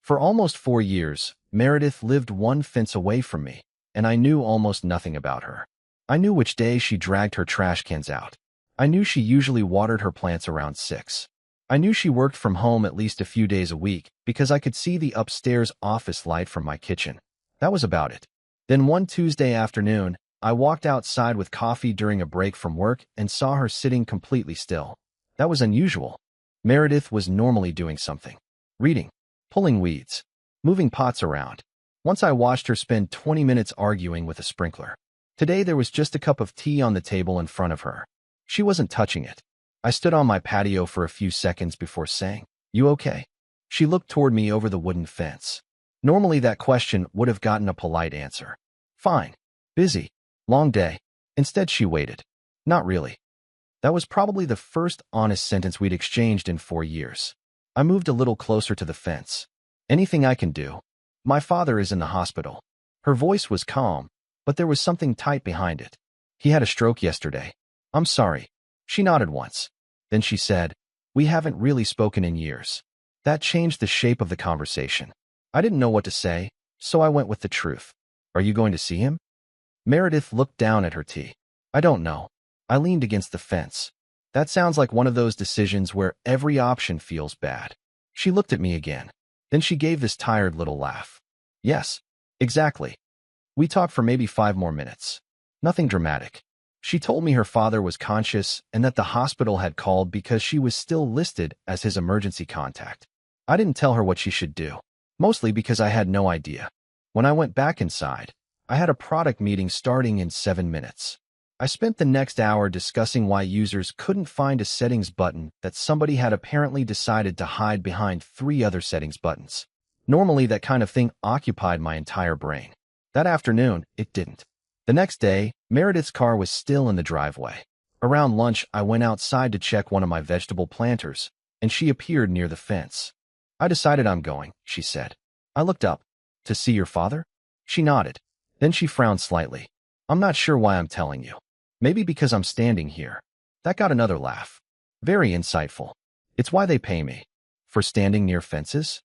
For almost 4 years, Meredith lived one fence away from me, and I knew almost nothing about her. I knew which day she dragged her trash cans out. I knew she usually watered her plants around 6. I knew she worked from home at least a few days a week because I could see the upstairs office light from my kitchen. That was about it. Then one Tuesday afternoon, I walked outside with coffee during a break from work and saw her sitting completely still. That was unusual. Meredith was normally doing something. Reading, pulling weeds, moving pots around. Once I watched her spend 20 minutes arguing with a sprinkler. Today there was just a cup of tea on the table in front of her. She wasn't touching it. I stood on my patio for a few seconds before saying, "You okay?" She looked toward me over the wooden fence. Normally that question would have gotten a polite answer. Fine. Busy. Long day. Instead she waited. Not really. That was probably the first honest sentence we'd exchanged in 4 years. I moved a little closer to the fence. Anything I can do? My father is in the hospital. Her voice was calm, but there was something tight behind it. He had a stroke yesterday. I'm sorry. She nodded once. Then she said, "We haven't really spoken in years." That changed the shape of the conversation. I didn't know what to say, so I went with the truth. Are you going to see him? Meredith looked down at her tea. I don't know. I leaned against the fence. That sounds like one of those decisions where every option feels bad. She looked at me again. Then she gave this tired little laugh. Yes, exactly. We talked for maybe 5 more minutes. Nothing dramatic. She told me her father was conscious and that the hospital had called because she was still listed as his emergency contact. I didn't tell her what she should do, mostly because I had no idea. When I went back inside, I had a product meeting starting in 7 minutes. I spent the next hour discussing why users couldn't find a settings button that somebody had apparently decided to hide behind 3 other settings buttons. Normally, that kind of thing occupied my entire brain. That afternoon, it didn't. The next day, Meredith's car was still in the driveway. Around lunch, I went outside to check one of my vegetable planters, and she appeared near the fence. I decided I'm going, she said. I looked up. To see your father? She nodded. Then she frowned slightly. I'm not sure why I'm telling you. Maybe because I'm standing here. That got another laugh. Very insightful. It's why they pay me. For standing near fences?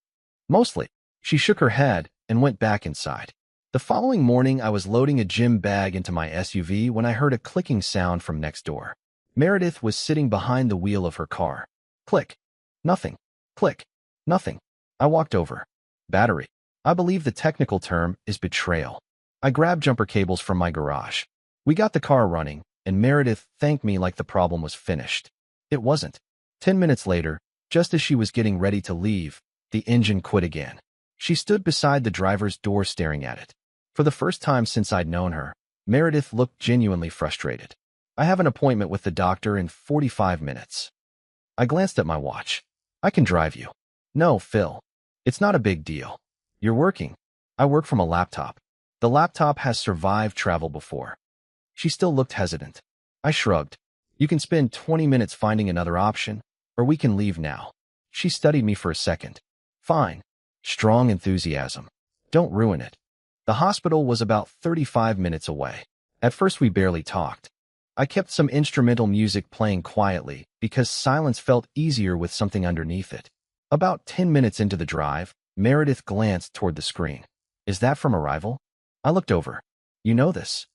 Mostly. She shook her head and went back inside. The following morning, I was loading a gym bag into my SUV when I heard a clicking sound from next door. Meredith was sitting behind the wheel of her car. Click. Nothing. Click. Nothing. I walked over. Battery. I believe the technical term is betrayal. I grabbed jumper cables from my garage. We got the car running, and Meredith thanked me like the problem was finished. It wasn't. 10 minutes later, just as she was getting ready to leave, the engine quit again. She stood beside the driver's door staring at it. For the first time since I'd known her, Meredith looked genuinely frustrated. I have an appointment with the doctor in 45 minutes. I glanced at my watch. I can drive you. No, Phil. It's not a big deal. You're working. I work from a laptop. The laptop has survived travel before. She still looked hesitant. I shrugged. You can spend 20 minutes finding another option, or we can leave now. She studied me for a second. Fine. Strong enthusiasm. Don't ruin it. The hospital was about 35 minutes away. At first we barely talked. I kept some instrumental music playing quietly because silence felt easier with something underneath it. About 10 minutes into the drive, Meredith glanced toward the screen. Is that from Arrival? I looked over. You know this?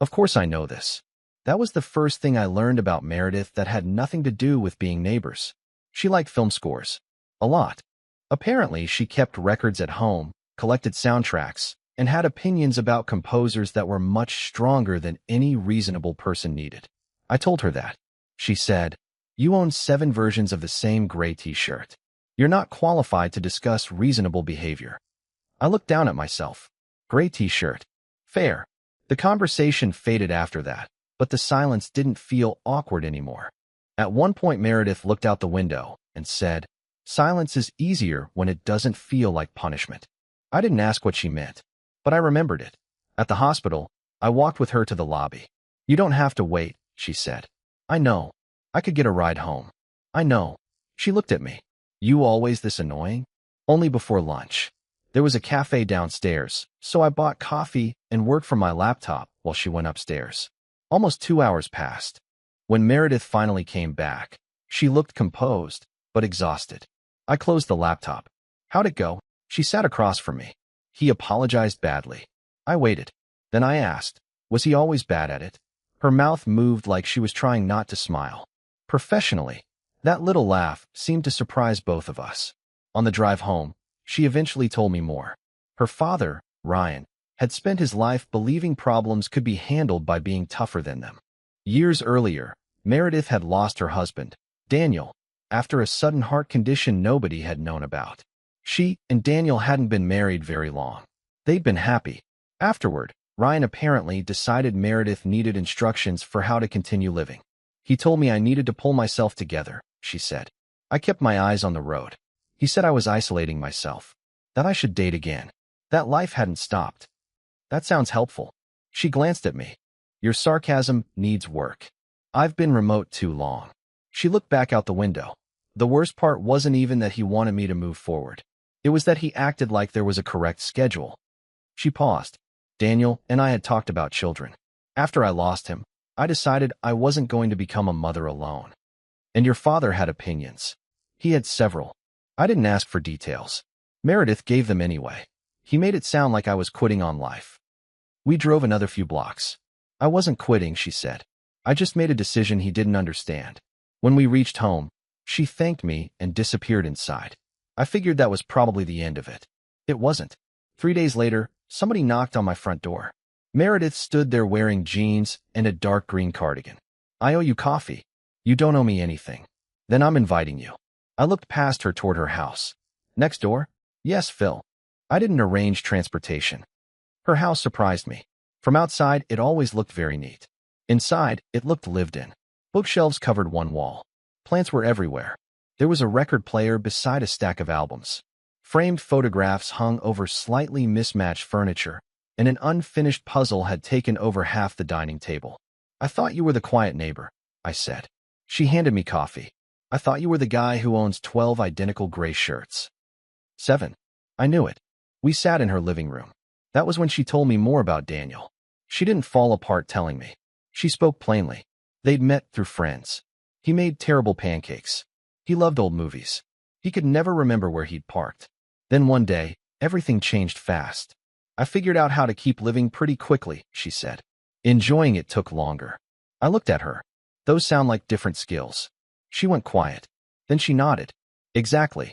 Of course I know this. That was the first thing I learned about Meredith that had nothing to do with being neighbors. She liked film scores. A lot. Apparently, she kept records at home, collected soundtracks, and had opinions about composers that were much stronger than any reasonable person needed. I told her that. She said, "You own 7 versions of the same gray t-shirt. You're not qualified to discuss reasonable behavior." I looked down at myself. Gray t-shirt. Fair. The conversation faded after that, but the silence didn't feel awkward anymore. At one point, Meredith looked out the window and said, "Silence is easier when it doesn't feel like punishment." I didn't ask what she meant, but I remembered it. At the hospital, I walked with her to the lobby. "You don't have to wait," she said. "I know. I could get a ride home." "I know." She looked at me. "You always this annoying?" "Only before lunch." There was a cafe downstairs, so I bought coffee and worked from my laptop while she went upstairs. Almost 2 hours passed. When Meredith finally came back, she looked composed, but exhausted. I closed the laptop. "How'd it go?" She sat across from me. He apologized badly. I waited. Then I asked, was he always bad at it? Her mouth moved like she was trying not to smile. Professionally, that little laugh seemed to surprise both of us. On the drive home, she eventually told me more. Her father, Ryan, had spent his life believing problems could be handled by being tougher than them. Years earlier, Meredith had lost her husband, Daniel, after a sudden heart condition nobody had known about. She and Daniel hadn't been married very long. They'd been happy. Afterward, Ryan apparently decided Meredith needed instructions for how to continue living. He told me I needed to pull myself together, she said. I kept my eyes on the road. He said I was isolating myself, that I should date again, that life hadn't stopped. That sounds helpful. She glanced at me. Your sarcasm needs work. I've been remote too long. She looked back out the window. The worst part wasn't even that he wanted me to move forward. It was that he acted like there was a correct schedule. She paused. Daniel and I had talked about children. After I lost him, I decided I wasn't going to become a mother alone. And your father had opinions. He had several. I didn't ask for details. Meredith gave them anyway. He made it sound like I was quitting on life. We drove another few blocks. I wasn't quitting, she said. I just made a decision he didn't understand. When we reached home, she thanked me and disappeared inside. I figured that was probably the end of it. It wasn't. 3 days later, somebody knocked on my front door. Meredith stood there wearing jeans and a dark green cardigan. I owe you coffee. You don't owe me anything. Then I'm inviting you. I looked past her toward her house. Next door? Yes, Phil. I didn't arrange transportation. Her house surprised me. From outside, it always looked very neat. Inside, it looked lived in. Bookshelves covered one wall. Plants were everywhere. There was a record player beside a stack of albums. Framed photographs hung over slightly mismatched furniture, and an unfinished puzzle had taken over half the dining table. I thought you were the quiet neighbor, I said. She handed me coffee. I thought you were the guy who owns 12 identical gray shirts. 7. I knew it. We sat in her living room. That was when she told me more about Daniel. She didn't fall apart telling me. She spoke plainly. They'd met through friends. He made terrible pancakes. He loved old movies. He could never remember where he'd parked. Then one day, everything changed fast. I figured out how to keep living pretty quickly, she said. Enjoying it took longer. I looked at her. Those sound like different skills. She went quiet. Then she nodded. Exactly.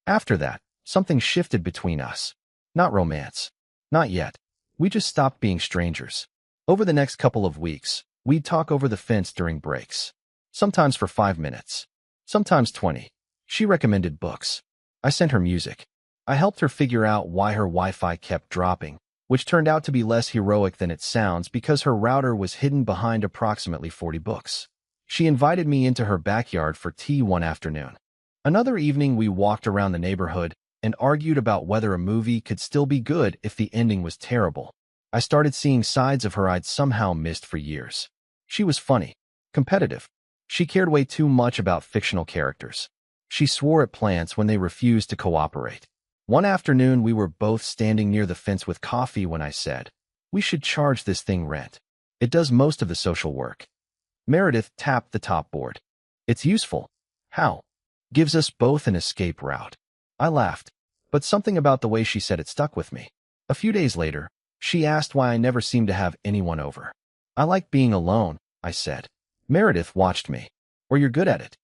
After that, something shifted between us. Not romance. Not yet. We just stopped being strangers. Over the next couple of weeks, we'd talk over the fence during breaks. Sometimes for 5 minutes. Sometimes 20. She recommended books. I sent her music. I helped her figure out why her Wi-Fi kept dropping, which turned out to be less heroic than it sounds because her router was hidden behind approximately 40 books. She invited me into her backyard for tea one afternoon. Another evening we walked around the neighborhood and argued about whether a movie could still be good if the ending was terrible. I started seeing sides of her I'd somehow missed for years. She was funny, competitive. She cared way too much about fictional characters. She swore at plants when they refused to cooperate. One afternoon we were both standing near the fence with coffee when I said, we should charge this thing rent. It does most of the social work. Meredith tapped the top board. It's useful. How? Gives us both an escape route. I laughed, but something about the way she said it stuck with me. A few days later, she asked why I never seemed to have anyone over. I like being alone, I said. Meredith watched me. Or you're good at it.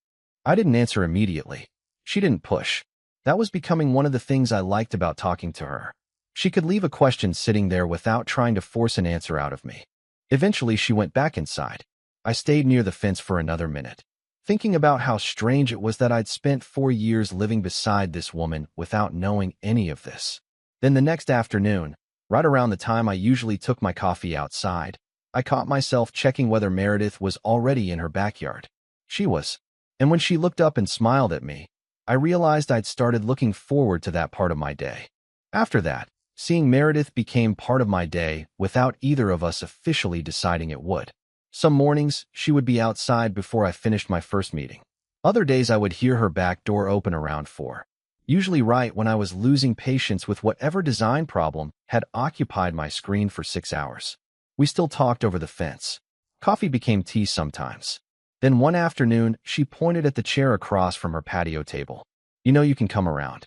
I didn't answer immediately. She didn't push. That was becoming one of the things I liked about talking to her. She could leave a question sitting there without trying to force an answer out of me. Eventually, she went back inside. I stayed near the fence for another minute, thinking about how strange it was that I'd spent 4 years living beside this woman without knowing any of this. Then the next afternoon, right around the time I usually took my coffee outside, I caught myself checking whether Meredith was already in her backyard. She was. And when she looked up and smiled at me, I realized I'd started looking forward to that part of my day. After that, seeing Meredith became part of my day without either of us officially deciding it would. Some mornings, she would be outside before I finished my first meeting. Other days I would hear her back door open around 4. Usually right when I was losing patience with whatever design problem had occupied my screen for 6 hours. We still talked over the fence. Coffee became tea sometimes. Then one afternoon, she pointed at the chair across from her patio table. You know, you can come around.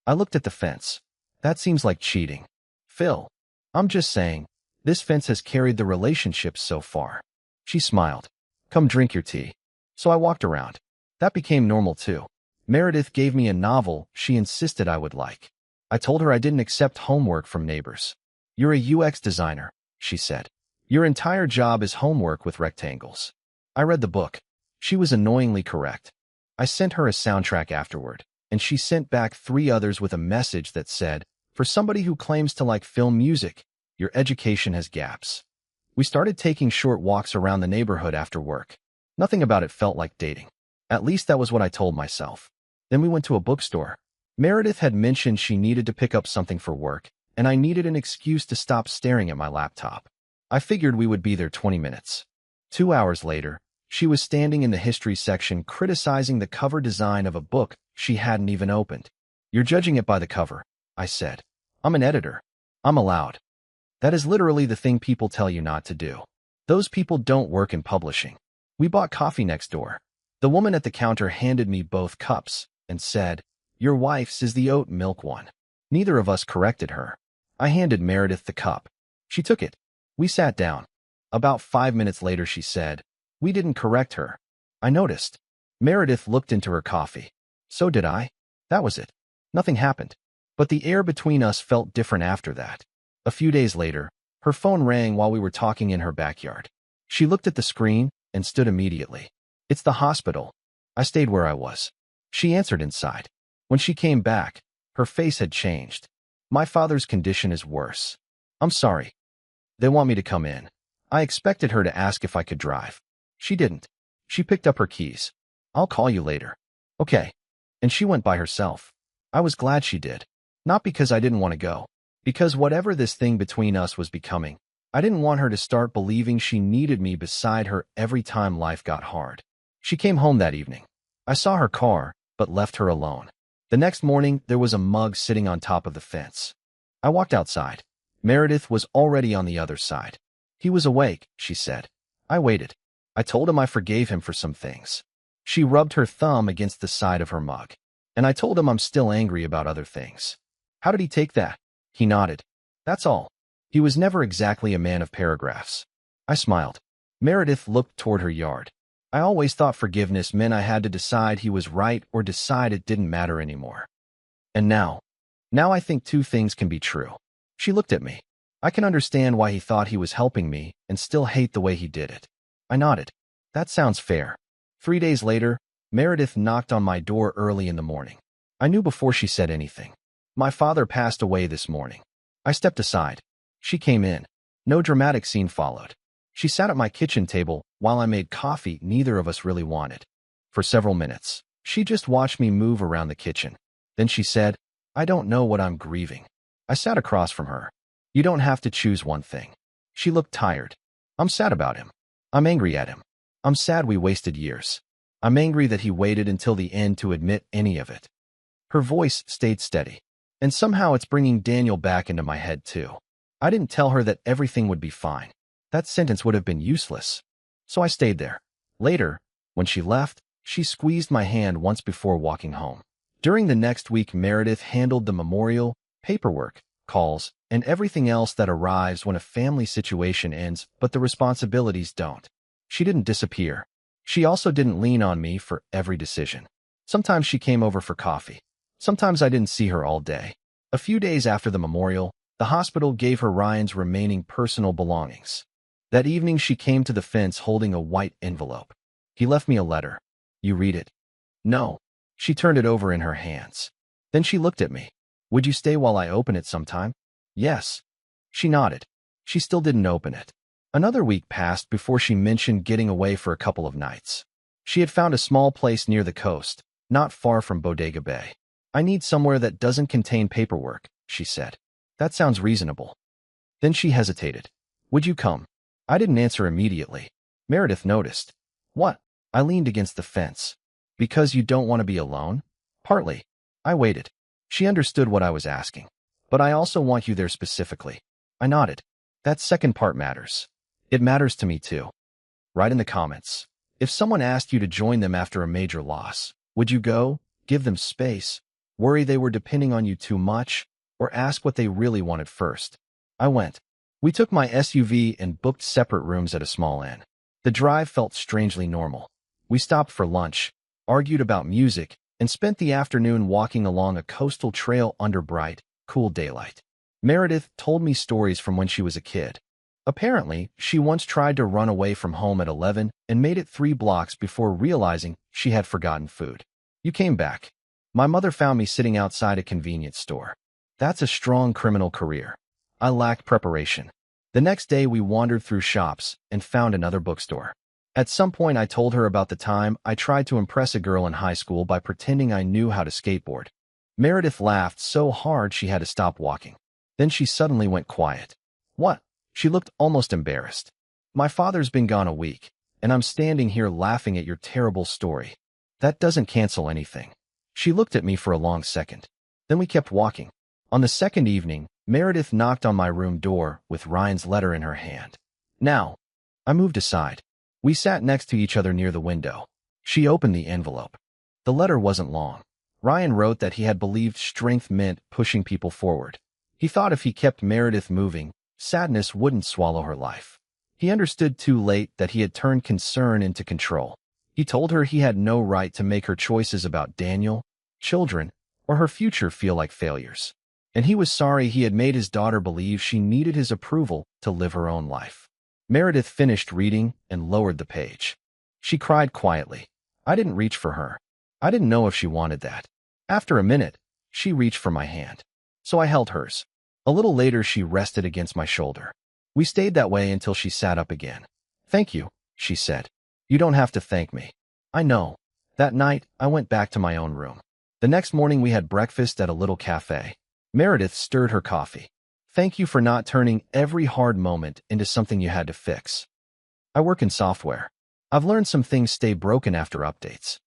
I looked at the fence. That seems like cheating. Phil, I'm just saying, this fence has carried the relationship so far. She smiled. Come drink your tea. So I walked around. That became normal too. Meredith gave me a novel she insisted I would like. I told her I didn't accept homework from neighbors. You're a UX designer, she said. Your entire job is homework with rectangles. I read the book. She was annoyingly correct. I sent her a soundtrack afterward, and she sent back 3 others with a message that said, for somebody who claims to like film music, your education has gaps. We started taking short walks around the neighborhood after work. Nothing about it felt like dating. At least that was what I told myself. Then we went to a bookstore. Meredith had mentioned she needed to pick up something for work, and I needed an excuse to stop staring at my laptop. I figured we would be there 20 minutes. 2 hours later, she was standing in the history section criticizing the cover design of a book she hadn't even opened. You're judging it by the cover, I said. I'm an editor. I'm allowed. That is literally the thing people tell you not to do. Those people don't work in publishing. We bought coffee next door. The woman at the counter handed me both cups and said, your wife's is the oat milk one. Neither of us corrected her. I handed Meredith the cup. She took it. We sat down. About 5 minutes later she said, we didn't correct her. I noticed. Meredith looked into her coffee. So did I. That was it. Nothing happened. But the air between us felt different after that. A few days later, her phone rang while we were talking in her backyard. She looked at the screen and stood immediately. It's the hospital. I stayed where I was. She answered inside. When she came back, her face had changed. My father's condition is worse. I'm sorry. They want me to come in. I expected her to ask if I could drive. She didn't. She picked up her keys. I'll call you later. Okay. And she went by herself. I was glad she did. Not because I didn't want to go. Because whatever this thing between us was becoming, I didn't want her to start believing she needed me beside her every time life got hard. She came home that evening. I saw her car, but left her alone. The next morning, there was a mug sitting on top of the fence. I walked outside. Meredith was already on the other side. He was awake, she said. I waited. I told him I forgave him for some things. She rubbed her thumb against the side of her mug. And I told him I'm still angry about other things. How did he take that? He nodded. That's all. He was never exactly a man of paragraphs. I smiled. Meredith looked toward her yard. I always thought forgiveness meant I had to decide he was right or decide it didn't matter anymore. And now I think 2 things can be true. She looked at me. I can understand why he thought he was helping me and still hate the way he did it. I nodded. That sounds fair. 3 days later, Meredith knocked on my door early in the morning. I knew before she said anything. My father passed away this morning. I stepped aside. She came in. No dramatic scene followed. She sat at my kitchen table while I made coffee neither of us really wanted. For several minutes, she just watched me move around the kitchen. Then she said, I don't know what I'm grieving. I sat across from her. You don't have to choose one thing. She looked tired. I'm sad about him. I'm angry at him. I'm sad we wasted years. I'm angry that he waited until the end to admit any of it. Her voice stayed steady. And somehow it's bringing Daniel back into my head too. I didn't tell her that everything would be fine. That sentence would have been useless. So I stayed there. Later, when she left, she squeezed my hand once before walking home. During the next week, Meredith handled the memorial, paperwork, calls, and everything else that arrives when a family situation ends, but the responsibilities don't. She didn't disappear. She also didn't lean on me for every decision. Sometimes she came over for coffee. Sometimes I didn't see her all day. A few days after the memorial, the hospital gave her Ryan's remaining personal belongings. That evening she came to the fence holding a white envelope. He left me a letter. You read it? No. She turned it over in her hands. Then she looked at me. Would you stay while I open it sometime? Yes. She nodded. She still didn't open it. Another week passed before she mentioned getting away for a couple of nights. She had found a small place near the coast, not far from Bodega Bay. I need somewhere that doesn't contain paperwork, she said. That sounds reasonable. Then she hesitated. Would you come? I didn't answer immediately. Meredith noticed. What? I leaned against the fence. Because you don't want to be alone? Partly. I waited. She understood what I was asking. But I also want you there specifically. I nodded. That second part matters. It matters to me too. Write in the comments. If someone asked you to join them after a major loss, would you go, give them space, worry they were depending on you too much, or ask what they really wanted first. I went. We took my SUV and booked separate rooms at a small inn. The drive felt strangely normal. We stopped for lunch, argued about music, and spent the afternoon walking along a coastal trail under bright, cool daylight. Meredith told me stories from when she was a kid. Apparently, she once tried to run away from home at 11 and made it 3 blocks before realizing she had forgotten food. You came back. My mother found me sitting outside a convenience store. That's a strong criminal career. I lacked preparation. The next day we wandered through shops and found another bookstore. At some point I told her about the time I tried to impress a girl in high school by pretending I knew how to skateboard. Meredith laughed so hard she had to stop walking. Then she suddenly went quiet. What? She looked almost embarrassed. My father's been gone a week, and I'm standing here laughing at your terrible story. That doesn't cancel anything. She looked at me for a long second. Then we kept walking. On the second evening, Meredith knocked on my room door with Ryan's letter in her hand. Now, I moved aside. We sat next to each other near the window. She opened the envelope. The letter wasn't long. Ryan wrote that he had believed strength meant pushing people forward. He thought if he kept Meredith moving, sadness wouldn't swallow her life. He understood too late that he had turned concern into control. He told her he had no right to make her choices about Daniel, children, or her future feel like failures. And he was sorry he had made his daughter believe she needed his approval to live her own life. Meredith finished reading and lowered the page. She cried quietly. I didn't reach for her. I didn't know if she wanted that. After a minute, she reached for my hand. So I held hers. A little later, she rested against my shoulder. We stayed that way until she sat up again. Thank you, she said. You don't have to thank me. I know. That night, I went back to my own room. The next morning, we had breakfast at a little cafe. Meredith stirred her coffee. Thank you for not turning every hard moment into something you had to fix. I work in software. I've learned some things stay broken after updates.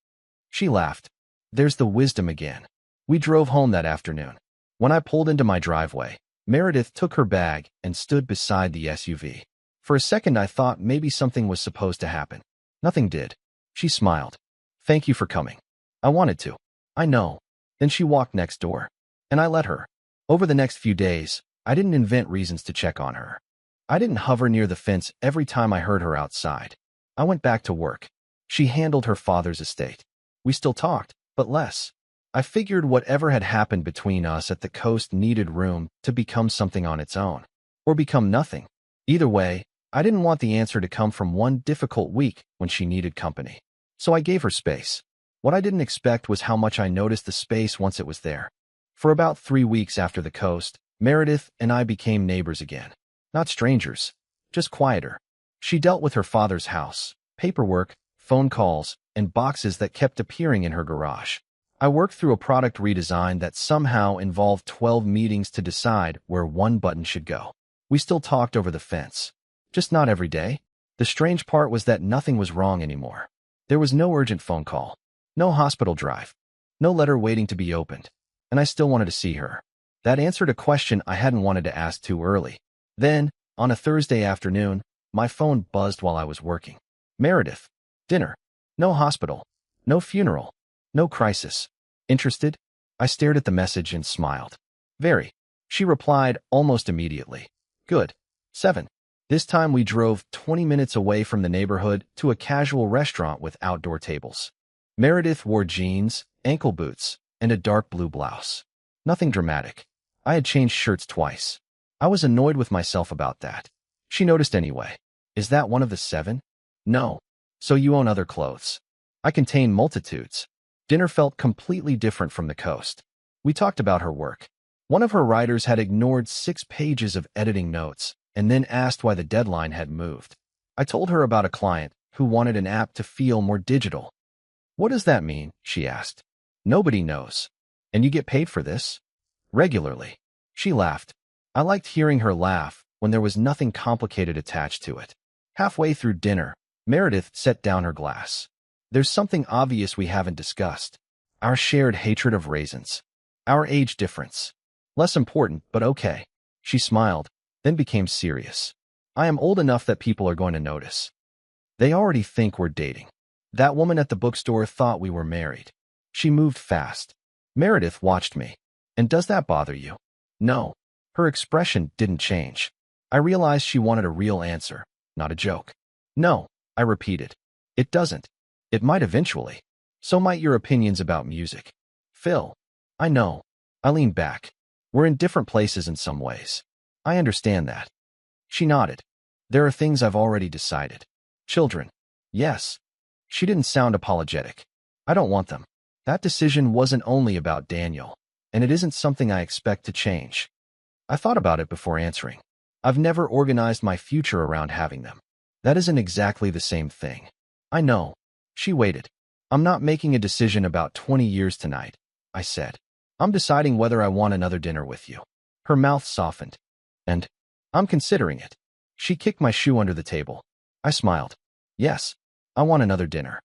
She laughed. There's the wisdom again. We drove home that afternoon. When I pulled into my driveway, Meredith took her bag and stood beside the SUV. For a second, I thought maybe something was supposed to happen. Nothing did. She smiled. Thank you for coming. I wanted to. I know. Then she walked next door. And I let her. Over the next few days, I didn't invent reasons to check on her. I didn't hover near the fence every time I heard her outside. I went back to work. She handled her father's estate. We still talked, but less. I figured whatever had happened between us at the coast needed room to become something on its own. Or become nothing. Either way, I didn't want the answer to come from one difficult week when she needed company. So I gave her space. What I didn't expect was how much I noticed the space once it was there. For about 3 weeks after the coast, Meredith and I became neighbors again. Not strangers, just quieter. She dealt with her father's house, paperwork, phone calls, and boxes that kept appearing in her garage. I worked through a product redesign that somehow involved 12 meetings to decide where one button should go. We still talked over the fence. Just not every day. The strange part was that nothing was wrong anymore. There was no urgent phone call, no hospital drive, no letter waiting to be opened. And I still wanted to see her. That answered a question I hadn't wanted to ask too early. Then, on a Thursday afternoon, my phone buzzed while I was working. Meredith. Dinner. No hospital. No funeral. No crisis. Interested? I stared at the message and smiled. Very. She replied almost immediately. Good. 7. This time we drove 20 minutes away from the neighborhood to a casual restaurant with outdoor tables. Meredith wore jeans, ankle boots, and a dark blue blouse. Nothing dramatic. I had changed shirts twice. I was annoyed with myself about that. She noticed anyway. Is that one of the 7? No. So you own other clothes. I contain multitudes. Dinner felt completely different from the coast. We talked about her work. One of her writers had ignored 6 pages of editing notes and then asked why the deadline had moved. I told her about a client who wanted an app to feel more digital. What does that mean? She asked. Nobody knows. And you get paid for this? Regularly. She laughed. I liked hearing her laugh when there was nothing complicated attached to it. Halfway through dinner, Meredith set down her glass. There's something obvious we haven't discussed. Our shared hatred of raisins. Our age difference. Less important, but okay. She smiled, then became serious. I am old enough that people are going to notice. They already think we're dating. That woman at the bookstore thought we were married. She moved fast. Meredith watched me. And does that bother you? No. Her expression didn't change. I realized she wanted a real answer, not a joke. No, I repeated. It doesn't. It might eventually. So might your opinions about music. Phil. I know. I leaned back. We're in different places in some ways. I understand that. She nodded. There are things I've already decided. Children. Yes. She didn't sound apologetic. I don't want them. That decision wasn't only about Daniel, and it isn't something I expect to change. I thought about it before answering. I've never organized my future around having them. That isn't exactly the same thing. I know. She waited. I'm not making a decision about 20 years tonight, I said. I'm deciding whether I want another dinner with you. Her mouth softened. And I'm considering it. She kicked my shoe under the table. I smiled. Yes, I want another dinner.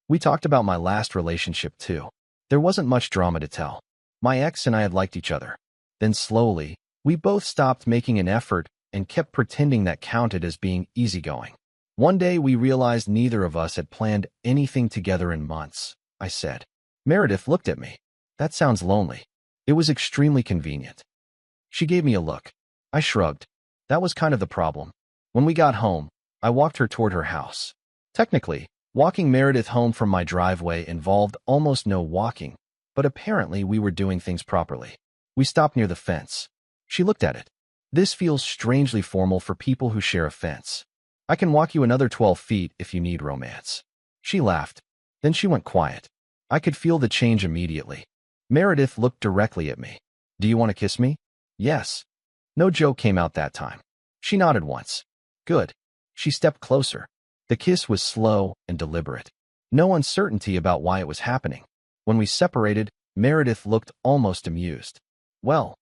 We talked about my last relationship too. There wasn't much drama to tell. My ex and I had liked each other. Then slowly, we both stopped making an effort and kept pretending that counted as being easygoing. One day we realized neither of us had planned anything together in months, I said. Meredith looked at me. That sounds lonely. It was extremely convenient. She gave me a look. I shrugged. That was kind of the problem. When we got home, I walked her toward her house. Technically, walking Meredith home from my driveway involved almost no walking, but apparently we were doing things properly. We stopped near the fence. She looked at it. This feels strangely formal for people who share a fence. I can walk you another 12 feet if you need romance. She laughed. Then she went quiet. I could feel the change immediately. Meredith looked directly at me. Do you want to kiss me? Yes. No joke came out that time. She nodded once. Good. She stepped closer. The kiss was slow and deliberate. No uncertainty about why it was happening. When we separated, Meredith looked almost amused. Well,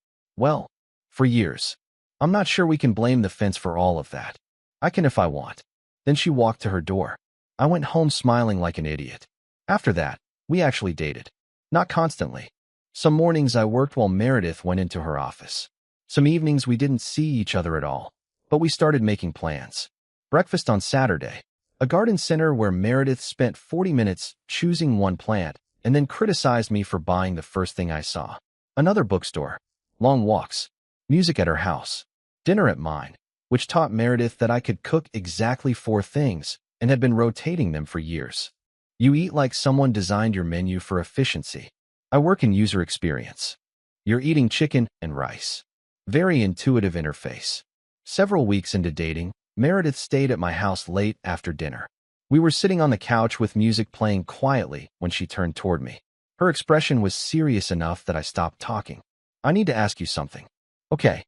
for years. I'm not sure we can blame the fence for all of that. I can if I want. Then she walked to her door. I went home smiling like an idiot. After that, we actually dated. Not constantly. Some mornings I worked while Meredith went into her office. Some evenings we didn't see each other at all, but we started making plans. Breakfast on Saturday, a garden center where Meredith spent 40 minutes choosing one plant and then criticized me for buying the first thing I saw. Another bookstore, long walks, music at her house, dinner at mine, which taught Meredith that I could cook exactly 4 things and had been rotating them for years. You eat like someone designed your menu for efficiency. I work in user experience. You're eating chicken and rice. Very intuitive interface. Several weeks into dating, Meredith stayed at my house late after dinner. We were sitting on the couch with music playing quietly when she turned toward me. Her expression was serious enough that I stopped talking. I need to ask you something. Okay.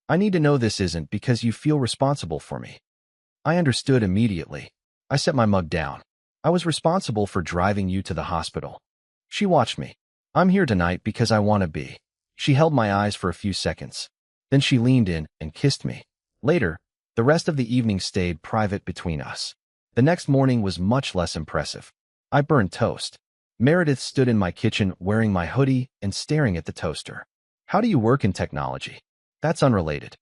I need to know this isn't because you feel responsible for me. I understood immediately. I set my mug down. I was responsible for driving you to the hospital. She watched me. I'm here tonight because I want to be. She held my eyes for a few seconds. Then she leaned in and kissed me. Later, the rest of the evening stayed private between us. The next morning was much less impressive. I burned toast. Meredith stood in my kitchen wearing my hoodie and staring at the toaster. How do you work in technology? That's unrelated.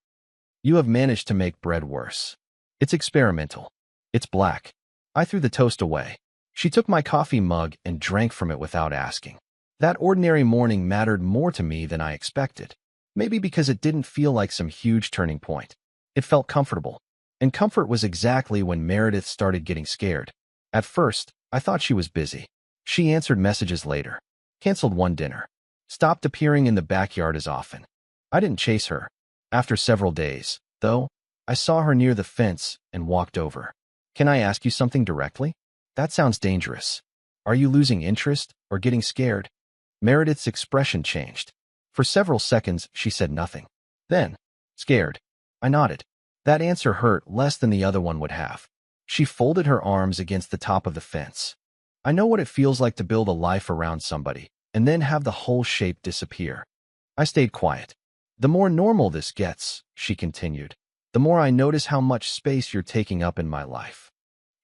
You have managed to make bread worse. It's experimental. It's black. I threw the toast away. She took my coffee mug and drank from it without asking. That ordinary morning mattered more to me than I expected. Maybe because it didn't feel like some huge turning point. It felt comfortable. And comfort was exactly when Meredith started getting scared. At first, I thought she was busy. She answered messages later. Canceled one dinner. Stopped appearing in the backyard as often. I didn't chase her. After several days, though, I saw her near the fence and walked over. Can I ask you something directly? That sounds dangerous. Are you losing interest or getting scared? Meredith's expression changed. For several seconds, she said nothing. Then, scared. I nodded. That answer hurt less than the other one would have. She folded her arms against the top of the fence. I know what it feels like to build a life around somebody and then have the whole shape disappear. I stayed quiet. The more normal this gets, she continued, the more I notice how much space you're taking up in my life.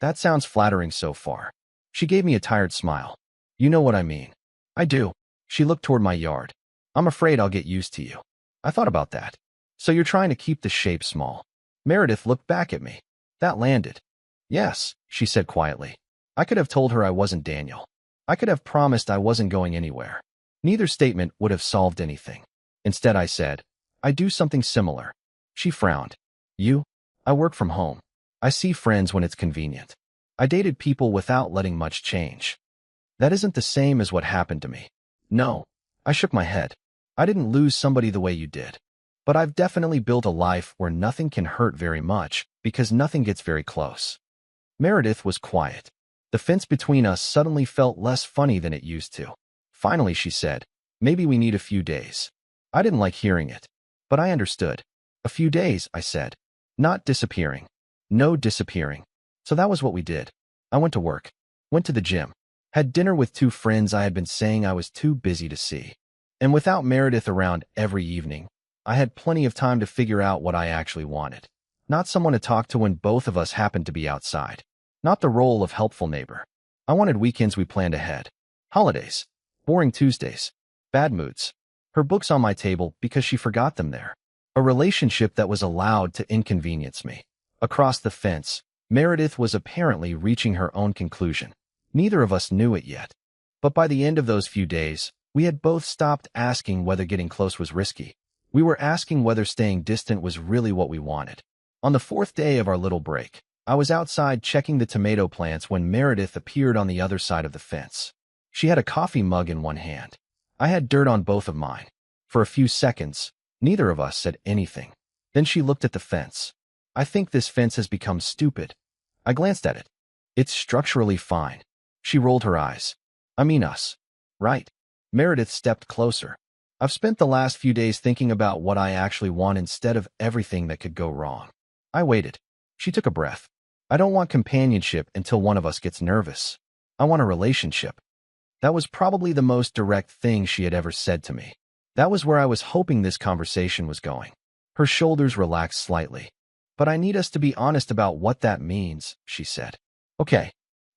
That sounds flattering so far. She gave me a tired smile. You know what I mean. I do. She looked toward my yard. I'm afraid I'll get used to you. I thought about that. So you're trying to keep the shape small. Meredith looked back at me. That landed. Yes, she said quietly. I could have told her I wasn't Daniel. I could have promised I wasn't going anywhere. Neither statement would have solved anything. Instead, I said, I do something similar. She frowned. You? I work from home. I see friends when it's convenient. I dated people without letting much change. That isn't the same as what happened to me. No. I shook my head. I didn't lose somebody the way you did. But I've definitely built a life where nothing can hurt very much because nothing gets very close. Meredith was quiet. The fence between us suddenly felt less funny than it used to. Finally, she said, maybe we need a few days. I didn't like hearing it, but I understood. A few days, I said. Not disappearing. No disappearing. So that was what we did. I went to work, went to the gym, had dinner with 2 friends I had been saying I was too busy to see. And without Meredith around every evening, I had plenty of time to figure out what I actually wanted. Not someone to talk to when both of us happened to be outside. Not the role of helpful neighbor. I wanted weekends we planned ahead. Holidays. Boring Tuesdays. Bad moods. Her books on my table because she forgot them there. A relationship that was allowed to inconvenience me. Across the fence, Meredith was apparently reaching her own conclusion. Neither of us knew it yet. But by the end of those few days, we had both stopped asking whether getting close was risky. We were asking whether staying distant was really what we wanted. On the 4th day of our little break, I was outside checking the tomato plants when Meredith appeared on the other side of the fence. She had a coffee mug in one hand. I had dirt on both of mine. For a few seconds, neither of us said anything. Then she looked at the fence. I think this fence has become stupid. I glanced at it. It's structurally fine. She rolled her eyes. I mean us. Right. Meredith stepped closer. I've spent the last few days thinking about what I actually want instead of everything that could go wrong. I waited. She took a breath. I don't want companionship until one of us gets nervous. I want a relationship. That was probably the most direct thing she had ever said to me. That was where I was hoping this conversation was going. Her shoulders relaxed slightly. But I need us to be honest about what that means, she said. Okay.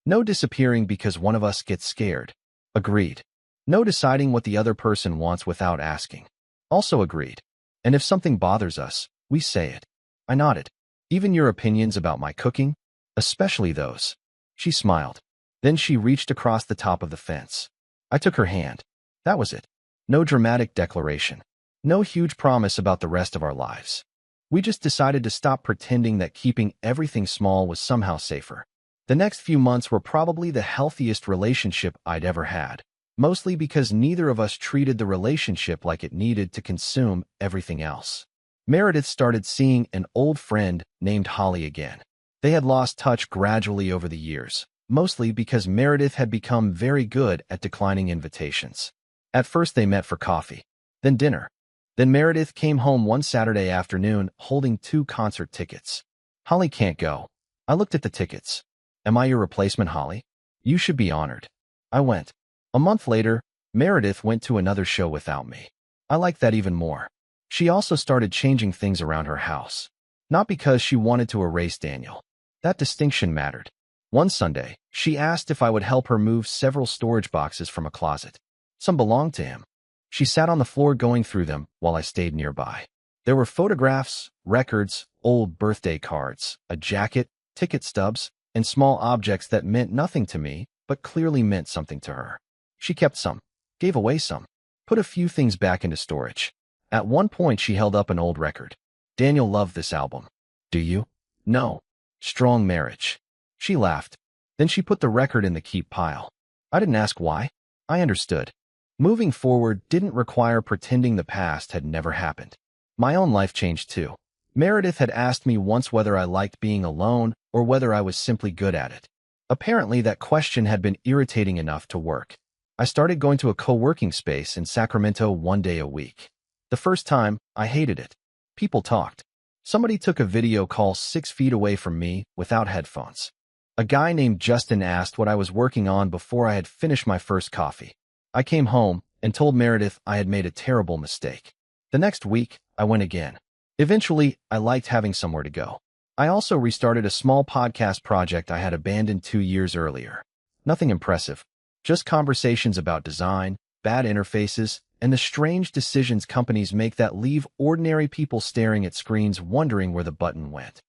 No disappearing because one of us gets scared. Agreed. No deciding what the other person wants without asking. Also agreed. And if something bothers us, we say it. I nodded. Even your opinions about my cooking? Especially those. She smiled. Then she reached across the top of the fence. I took her hand. That was it. No dramatic declaration. No huge promise about the rest of our lives. We just decided to stop pretending that keeping everything small was somehow safer. The next few months were probably the healthiest relationship I'd ever had. Mostly because neither of us treated the relationship like it needed to consume everything else. Meredith started seeing an old friend named Holly again. They had lost touch gradually over the years, mostly because Meredith had become very good at declining invitations. At first they met for coffee, then dinner. Then Meredith came home one Saturday afternoon holding 2 concert tickets. Holly can't go. I looked at the tickets. Am I your replacement, Holly? You should be honored. I went. A month later, Meredith went to another show without me. I liked that even more. She also started changing things around her house. Not because she wanted to erase Daniel. That distinction mattered. One Sunday, she asked if I would help her move several storage boxes from a closet. Some belonged to him. She sat on the floor going through them while I stayed nearby. There were photographs, records, old birthday cards, a jacket, ticket stubs, and small objects that meant nothing to me, but clearly meant something to her. She kept some, gave away some, put a few things back into storage. At one point, she held up an old record. Daniel loved this album. Do you? No. Strong Marriage. She laughed. Then she put the record in the keep pile. I didn't ask why. I understood. Moving forward didn't require pretending the past had never happened. My own life changed too. Meredith had asked me once whether I liked being alone or whether I was simply good at it. Apparently, that question had been irritating enough to work. I started going to a co-working space in Sacramento 1 day a week. The first time, I hated it. People talked. Somebody took a video call 6 feet away from me without headphones. A guy named Justin asked what I was working on before I had finished my first coffee. I came home and told Meredith I had made a terrible mistake. The next week, I went again. Eventually, I liked having somewhere to go. I also restarted a small podcast project I had abandoned 2 years earlier. Nothing impressive. Just conversations about design, bad interfaces, and the strange decisions companies make that leave ordinary people staring at screens wondering where the button went.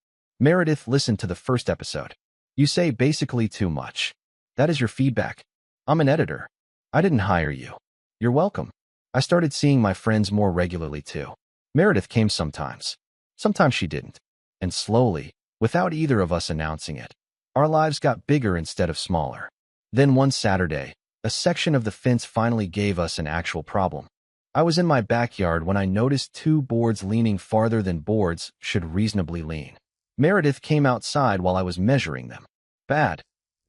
Meredith listened to the first episode. You say basically too much. That is your feedback. I'm an editor. I didn't hire you. You're welcome. I started seeing my friends more regularly too. Meredith came sometimes. Sometimes she didn't. And slowly, without either of us announcing it, our lives got bigger instead of smaller. Then one Saturday, a section of the fence finally gave us an actual problem. I was in my backyard when I noticed two boards leaning farther than boards should reasonably lean. Meredith came outside while I was measuring them. Bad.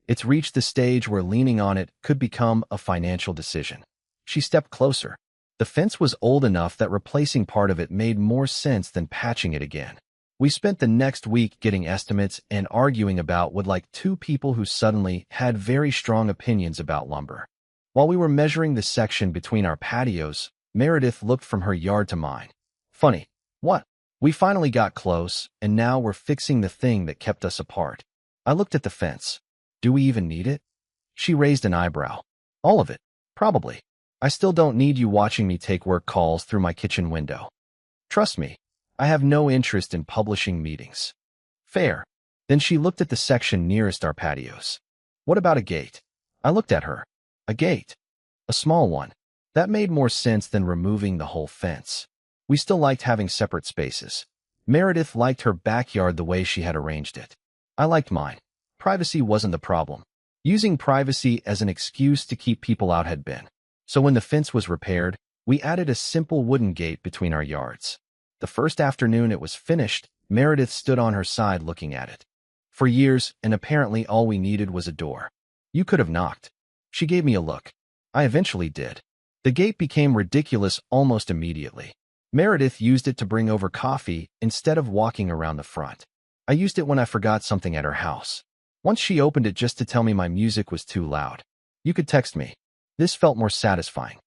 It's reached the stage where leaning on it could become a financial decision. She stepped closer. The fence was old enough that replacing part of it made more sense than patching it again. We spent the next week getting estimates and arguing about wood like two people who suddenly had very strong opinions about lumber. While we were measuring the section between our patios, Meredith looked from her yard to mine. Funny. What? We finally got close, and now we're fixing the thing that kept us apart. I looked at the fence. Do we even need it? She raised an eyebrow. All of it. Probably. I still don't need you watching me take work calls through my kitchen window. Trust me, I have no interest in publishing meetings. Fair. Then she looked at the section nearest our patios. What about a gate? I looked at her. A gate. A small one. That made more sense than removing the whole fence. We still liked having separate spaces. Meredith liked her backyard the way she had arranged it. I liked mine. Privacy wasn't the problem. Using privacy as an excuse to keep people out had been. So when the fence was repaired, we added a simple wooden gate between our yards. The first afternoon it was finished, Meredith stood on her side looking at it. For years, and apparently all we needed was a door. You could have knocked. She gave me a look. I eventually did. The gate became ridiculous almost immediately. Meredith used it to bring over coffee instead of walking around the front. I used it when I forgot something at her house. Once she opened it just to tell me my music was too loud. You could text me. This felt more satisfying.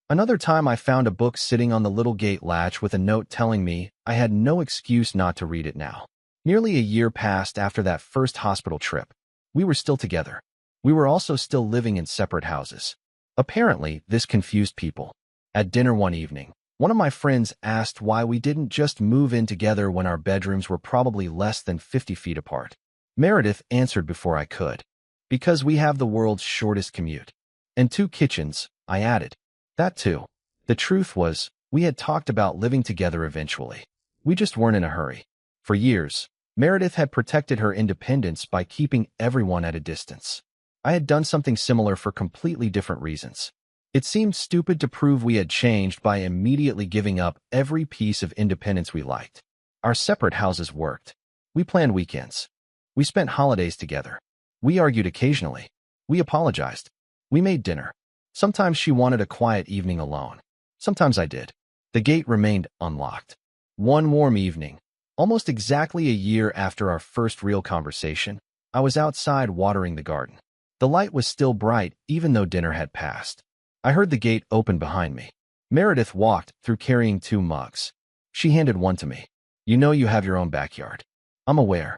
Another time I found a book sitting on the little gate latch with a note telling me I had no excuse not to read it now. Nearly a year passed after that first hospital trip. We were still together. We were also still living in separate houses. Apparently, this confused people. At dinner one evening, one of my friends asked why we didn't just move in together when our bedrooms were probably less than 50 feet apart. Meredith answered before I could. Because we have the world's shortest commute. And 2 kitchens, I added. That too. The truth was, we had talked about living together eventually. We just weren't in a hurry. For years, Meredith had protected her independence by keeping everyone at a distance. I had done something similar for completely different reasons. It seemed stupid to prove we had changed by immediately giving up every piece of independence we liked. Our separate houses worked. We planned weekends. We spent holidays together. We argued occasionally. We apologized. We made dinner. Sometimes she wanted a quiet evening alone. Sometimes I did. The gate remained unlocked. One warm evening, almost exactly a year after our first real conversation, I was outside watering the garden. The light was still bright, even though dinner had passed. I heard the gate open behind me. Meredith walked through carrying 2 mugs. She handed one to me. You know you have your own backyard. I'm aware.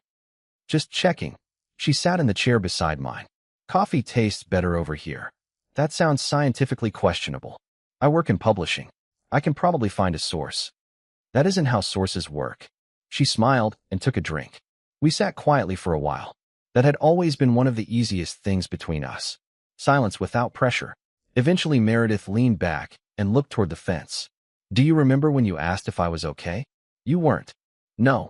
Just checking. She sat in the chair beside mine. Coffee tastes better over here. That sounds scientifically questionable. I work in publishing. I can probably find a source. That isn't how sources work. She smiled and took a drink. We sat quietly for a while. That had always been one of the easiest things between us. Silence without pressure. Eventually Meredith leaned back and looked toward the fence. Do you remember when you asked if I was okay? You weren't. No.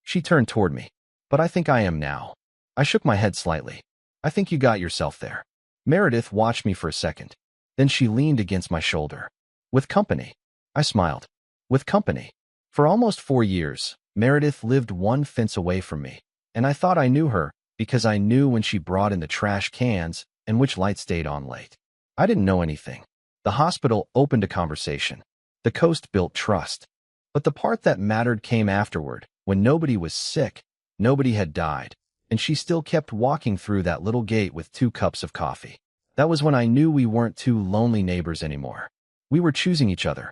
She turned toward me. But I think I am now. I shook my head slightly. I think you got yourself there. Meredith watched me for a second. Then she leaned against my shoulder. With company. I smiled. With company. For almost 4 years, Meredith lived one fence away from me, and I thought I knew her because I knew when she brought in the trash cans and which light stayed on late. I didn't know anything. The hospital opened a conversation. The coast built trust. But the part that mattered came afterward, when nobody was sick, nobody had died, and she still kept walking through that little gate with 2 cups of coffee. That was when I knew we weren't 2 lonely neighbors anymore. We were choosing each other.